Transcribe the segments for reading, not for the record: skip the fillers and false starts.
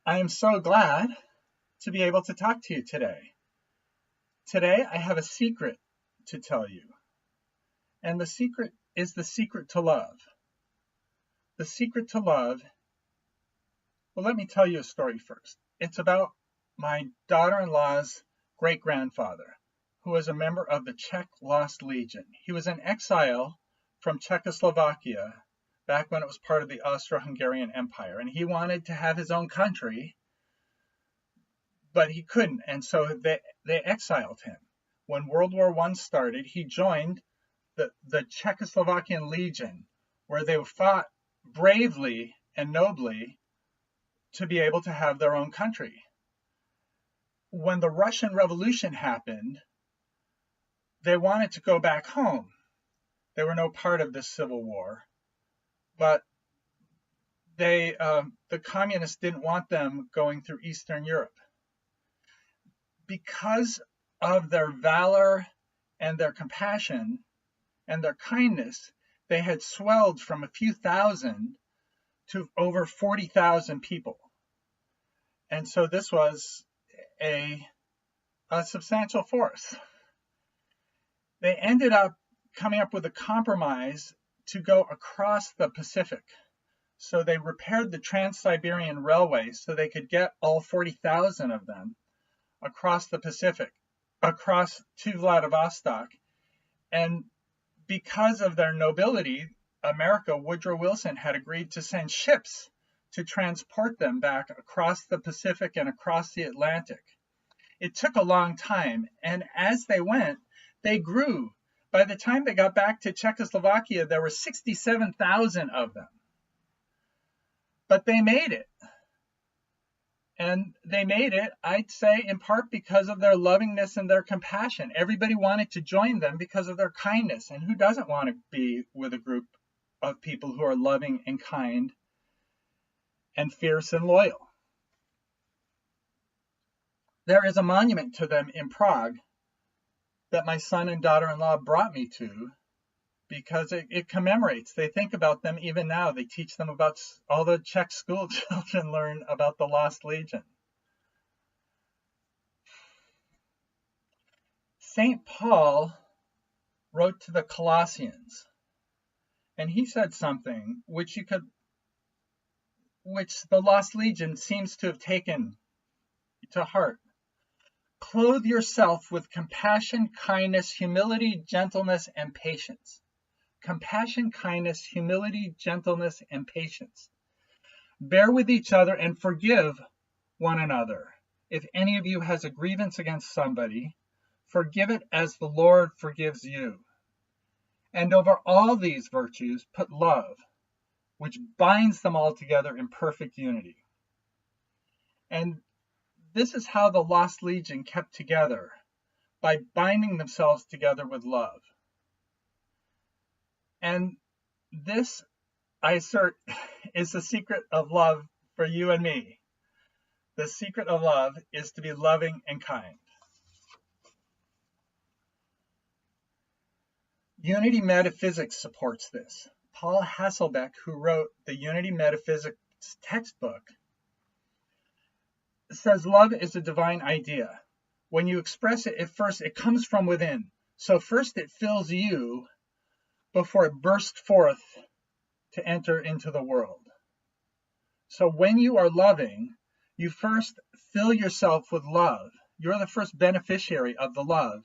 I am so glad to be able to talk to you today. Today, I have a secret to tell you. And the secret is the secret to love. The secret to love, well, let me tell you a story first. It's about my daughter-in-law's great-grandfather, who was a member of the Czech Lost Legion. He was in exile from Czechoslovakia back when it was part of the Austro-Hungarian Empire, and he wanted to have his own country, but he couldn't, and so they exiled him. When World War I started, he joined the Czechoslovakian Legion, where they fought bravely and nobly to be able to have their own country. When the Russian Revolution happened, they wanted to go back home. They were no part of this civil war, but the communists didn't want them going through Eastern Europe. Because of their valor and their compassion and their kindness, they had swelled from a few thousand to over 40,000 people. And so this was a substantial force. They ended up coming up with a compromise to go across the Pacific. So they repaired the Trans-Siberian Railway so they could get all 40,000 of them across the Pacific, across to Vladivostok. And because of their nobility, Woodrow Wilson had agreed to send ships to transport them back across the Pacific and across the Atlantic. It took a long time, and as they went, they grew. By the time they got back to Czechoslovakia, there were 67,000 of them. But they made it. And they made it, I'd say, in part because of their lovingness and their compassion. Everybody wanted to join them because of their kindness. And who doesn't want to be with a group of people who are loving and kind and fierce and loyal? There is a monument to them in Prague that my son and daughter-in-law brought me to, because it commemorates. They think about them even now. They teach them about, all the Czech school children learn about the Lost Legion. St. Paul wrote to the Colossians, and he said something which the Lost Legion seems to have taken to heart. Clothe yourself with compassion, kindness, humility, gentleness, and patience. Compassion, kindness, humility, gentleness, and patience. Bear with each other and forgive one another. If any of you has a grievance against somebody, forgive it as the Lord forgives you. And over all these virtues, put love, which binds them all together in perfect unity. And this is how the Lost Legion kept together, by binding themselves together with love. And this, I assert, is the secret of love for you and me. The secret of love is to be loving and kind. Unity Metaphysics supports this. Paul Hasselbeck, who wrote the Unity Metaphysics textbook, says love is a divine idea. When you express it at first, it comes from within. So first it fills you before it bursts forth to enter into the world. So when you are loving, you first fill yourself with love. You're the first beneficiary of the love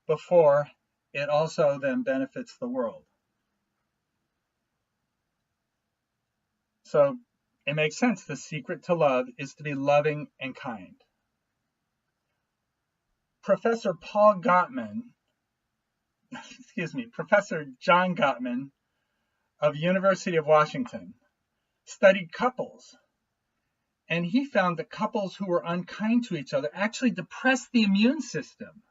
before it also then benefits the world. So it makes sense. The secret to love is to be loving and kind. Professor John Gottman of University of Washington studied couples, and he found that couples who were unkind to each other actually depressed the immune system.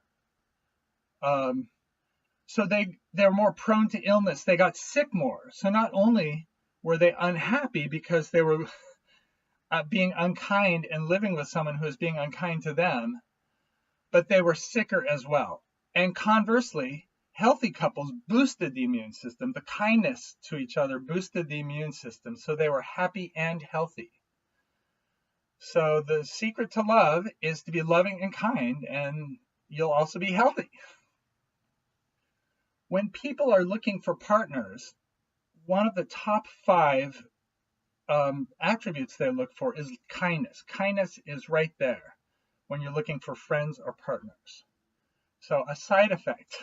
So they're more prone to illness. They got sick more. So not only were they unhappy because they were being unkind and living with someone who was being unkind to them, but they were sicker as well. And conversely, healthy couples boosted the immune system. The kindness to each other boosted the immune system, so they were happy and healthy. So the secret to love is to be loving and kind, and you'll also be healthy. When people are looking for partners, one of the top 5 attributes they look for is kindness. Kindness is right there when you're looking for friends or partners. So a side effect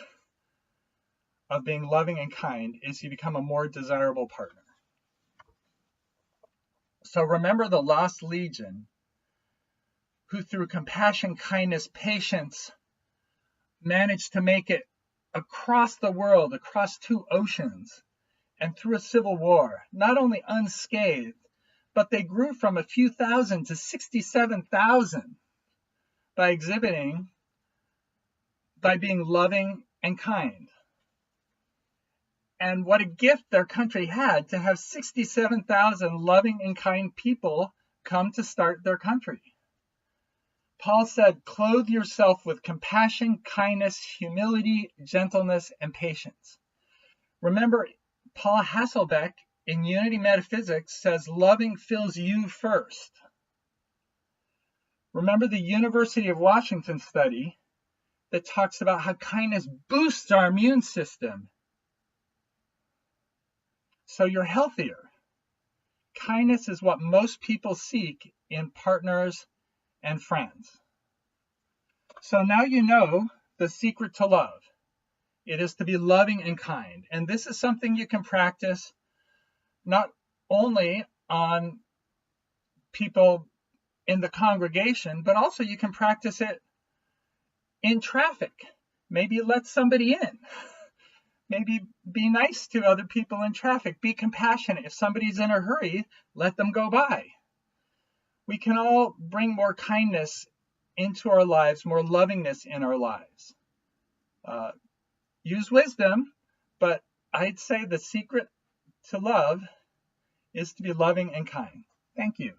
of being loving and kind is you become a more desirable partner. So remember the lost legion who through compassion, kindness, patience managed to make it across the world, across 2 oceans, and through a civil war, not only unscathed, but they grew from a few thousand to 67,000 by being loving and kind. And what a gift their country had to have 67,000 loving and kind people come to start their country. Paul said, clothe yourself with compassion, kindness, humility, gentleness, and patience. Remember, Paul Hasselbeck in Unity Metaphysics says loving fills you first. Remember the University of Washington study that talks about how kindness boosts our immune system. So you're healthier. Kindness is what most people seek in partners and friends. So now you know the secret to love. It is to be loving and kind. And this is something you can practice not only on people in the congregation, but also you can practice it in traffic. Maybe let somebody in. Maybe be nice to other people in traffic. Be compassionate. If somebody's in a hurry, let them go by. We can all bring more kindness into our lives, more lovingness in our lives. Use wisdom, but I'd say the secret to love is to be loving and kind. Thank you.